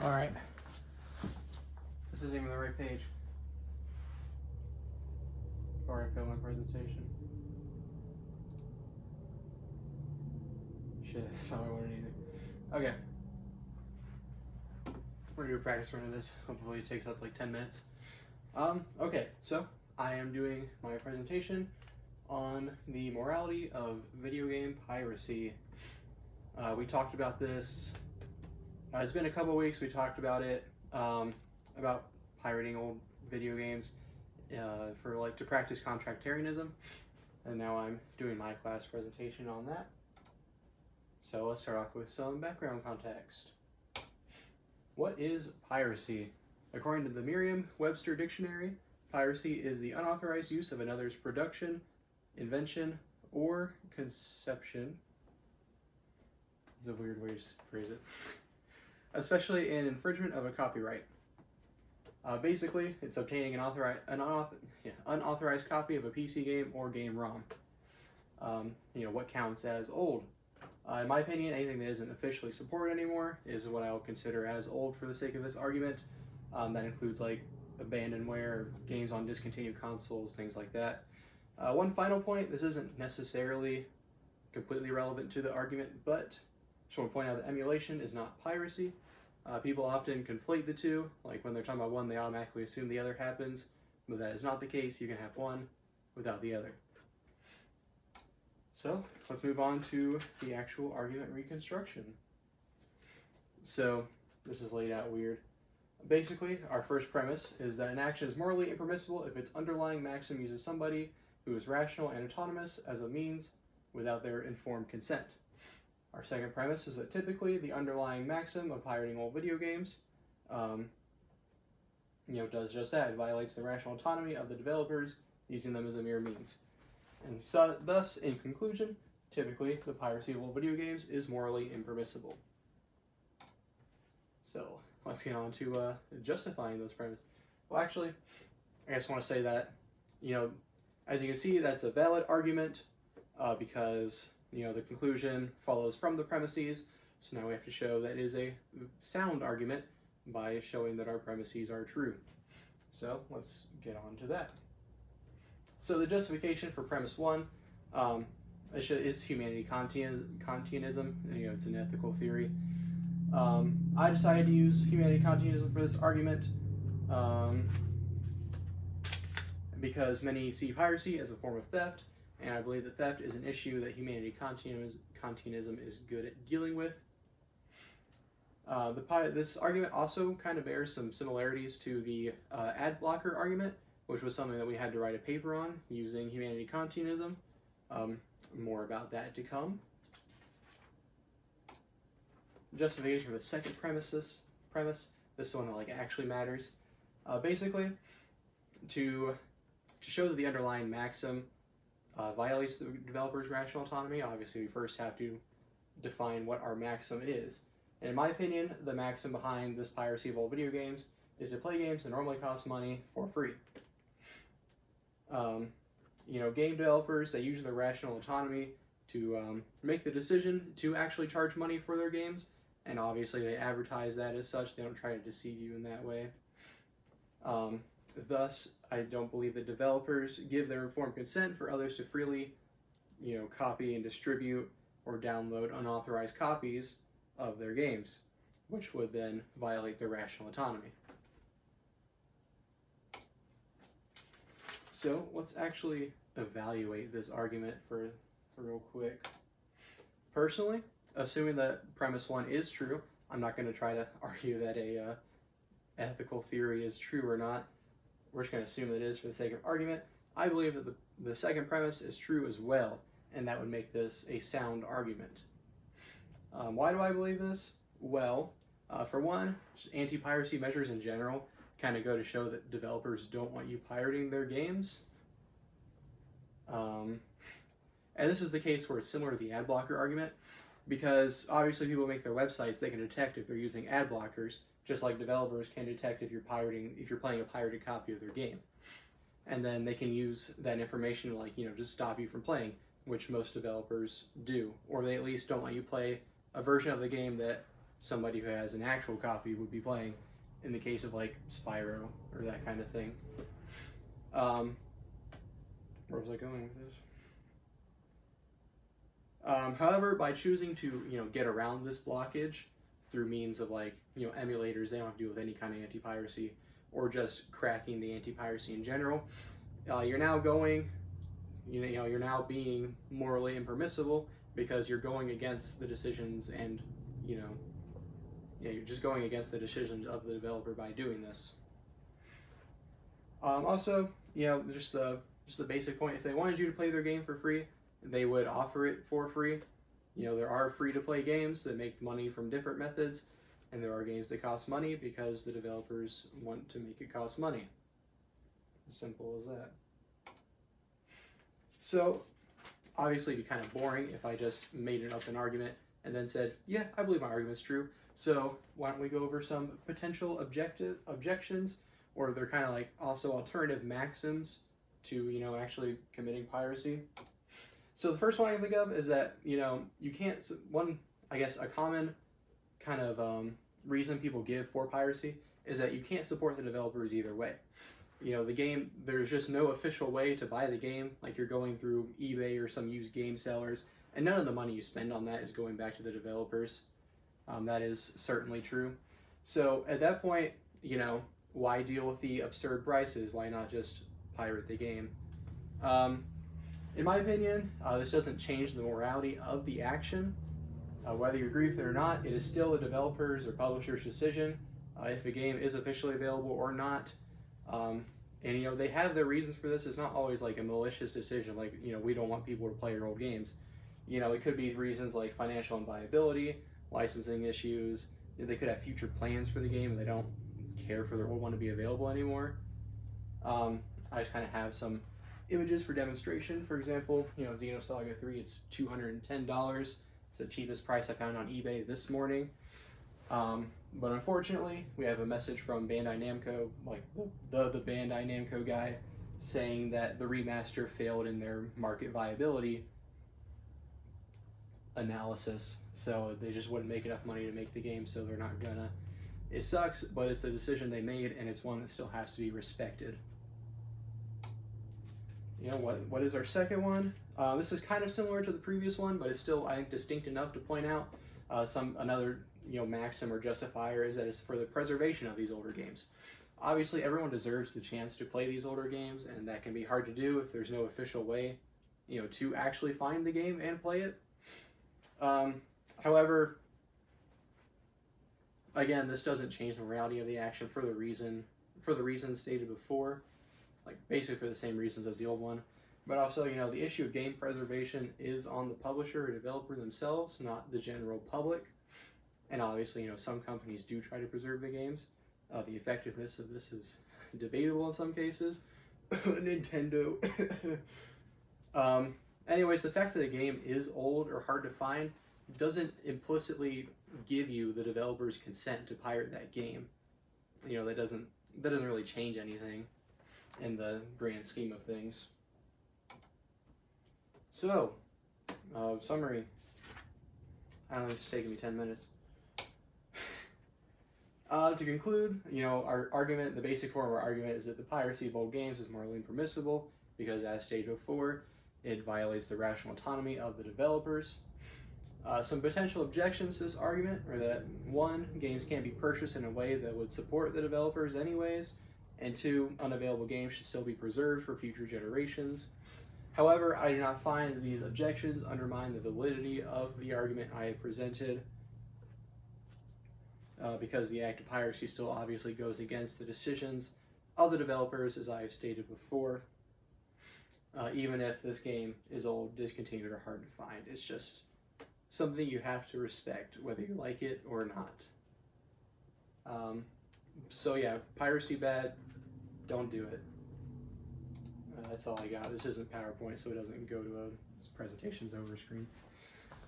Alright. This isn't even the right page. Before I film my presentation. Shit, that's not what I wanted either. Okay. We're gonna do a practice run of this. Hopefully it takes up like 10 minutes. Okay, so I am doing my presentation on the morality of video game piracy. We talked about this. It's been a couple weeks. We talked about it, about pirating old video games to practice contractarianism, and now I'm doing my class presentation on that. So let's start off with some background context. What is piracy? According to the Merriam-Webster Dictionary, piracy is the unauthorized use of another's production, invention, or conception. It's a weird way to phrase it. Especially in infringement of a copyright. Basically, it's obtaining an unauthorized copy of a PC game or game ROM. What counts as old? In my opinion, anything that isn't officially supported anymore is what I would consider as old for the sake of this argument. That includes like abandonware, games on discontinued consoles, things like that. One final point, this isn't necessarily completely relevant to the argument, but I just want to point out that emulation is not piracy. People often conflate the two, like when they're talking about one, they automatically assume the other happens, but that is not the case. You can have one without the other. So let's move on to the actual argument reconstruction. So this is laid out weird. Basically, our first premise is that an action is morally impermissible if its underlying maxim uses somebody who is rational and autonomous as a means without their informed consent. Our second premise is that typically the underlying maxim of pirating old video games does just that. It violates the rational autonomy of the developers, using them as a mere means. And so, thus, in conclusion, typically the piracy of old video games is morally impermissible. So let's get on to justifying those premises. Well, actually, I just want to say that, as you can see, that's a valid argument because, the conclusion follows from the premises. So now we have to show that it is a sound argument by showing that our premises are true. So let's get on to that. So the justification for premise one is humanity Kantianism. It's an ethical theory. I decided to use humanity Kantianism for this argument because many see piracy as a form of theft, and I believe that theft is an issue that humanity Kantianism is good at dealing with. This argument also kind of bears some similarities to the ad blocker argument, which was something that we had to write a paper on using humanity Kantianism. More about that to come. Justification for the second premise, this one actually matters. Basically, to show that the underlying maxim violates the developer's rational autonomy, obviously we first have to define what our maxim is. And in my opinion, the maxim behind this piracy of old video games is to play games that normally cost money for free. Game developers, they use their rational autonomy to make the decision to actually charge money for their games, and obviously they advertise that as such. They don't try to deceive you in that way. Thus, I don't believe that developers give their informed consent for others to freely, copy and distribute or download unauthorized copies of their games, which would then violate their rational autonomy. So let's actually evaluate this argument for real quick. Personally, assuming that premise one is true, I'm not going to try to argue that a ethical theory is true or not. We're just going to assume that it is for the sake of argument. I believe that the second premise is true as well, and that would make this a sound argument. Why do I believe this? Well, for one, just anti-piracy measures in general kind of go to show that developers don't want you pirating their games. And this is the case where it's similar to the ad blocker argument, because obviously people make their websites, they can detect if they're using ad blockers, just like developers can detect if you're playing a pirated copy of their game. And then they can use that information to just stop you from playing, which most developers do. Or they at least don't let you play a version of the game that somebody who has an actual copy would be playing in the case of like Spyro or that kind of thing. Where was I going with this? However, by choosing to, get around this blockage through means of like, emulators, they don't have to do with any kind of anti-piracy, or just cracking the anti-piracy in general, you're now going, you're now being morally impermissible because you're going against the decisions and, you're just going against the decisions of the developer by doing this. Also, just the basic point, if they wanted you to play their game for free, they would offer it for free. There are free-to-play games that make money from different methods, and there are games that cost money because the developers want to make it cost money. As simple as that. So, obviously it'd be kind of boring if I just made up an argument and then said, yeah, I believe my argument's true. So, why don't we go over some potential objections, or they're kind of like also alternative maxims to, actually committing piracy. So the first one I can think of is that, you can't, a common kind of reason people give for piracy is that you can't support the developers either way. The game, there's just no official way to buy the game, like you're going through eBay or some used game sellers, and none of the money you spend on that is going back to the developers. That is certainly true. So at that point, why deal with the absurd prices? Why not just pirate the game? In my opinion, this doesn't change the morality of the action. Whether you agree with it or not, it is still the developer's or publisher's decision if a game is officially available or not. And they have their reasons for this. It's not always like a malicious decision, like, we don't want people to play your old games. It could be reasons like financial unviability, licensing issues. They could have future plans for the game and they don't care for their old one to be available anymore. I just kind of have some images for demonstration. For example, Xenosaga 3, it's $210. It's the cheapest price I found on eBay this morning. But unfortunately, we have a message from Bandai Namco, like the Bandai Namco guy, saying that the remaster failed in their market viability analysis. So they just wouldn't make enough money to make the game, so they're not gonna. It sucks, but it's the decision they made, and it's one that still has to be respected. What is our second one? This is kind of similar to the previous one, but it's still, I think, distinct enough to point out. Another maxim or justifier is that it's for the preservation of these older games. Obviously, everyone deserves the chance to play these older games, and that can be hard to do if there's no official way, to actually find the game and play it. However, again, this doesn't change the morality of the action for the reasons stated before. Like basically for the same reasons as the old one. But also, the issue of game preservation is on the publisher or developer themselves, not the general public. And obviously, some companies do try to preserve the games. The effectiveness of this is debatable in some cases. Nintendo. Anyways, the fact that the game is old or hard to find doesn't implicitly give you the developer's consent to pirate that game. That doesn't really change anything in the grand scheme of things. So, summary. I don't know, it's taking me 10 minutes. To conclude, our argument, the basic form of our argument is that the piracy of old games is morally impermissible because, as stated before, it violates the rational autonomy of the developers. Some potential objections to this argument are that 1, games can't be purchased in a way that would support the developers anyways, and 2, unavailable games should still be preserved for future generations. However, I do not find that these objections undermine the validity of the argument I have presented, because the act of piracy still obviously goes against the decisions of the developers, as I have stated before. Even if this game is old, discontinued, or hard to find, it's just something you have to respect, whether you like it or not. So yeah, piracy bad, don't do it. That's all I got. This isn't PowerPoint, so it doesn't go to this presentation's over screen.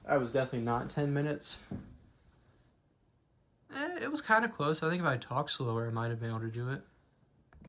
That was definitely not 10 minutes. It was kind of close. I think if I talked slower, I might have been able to do it.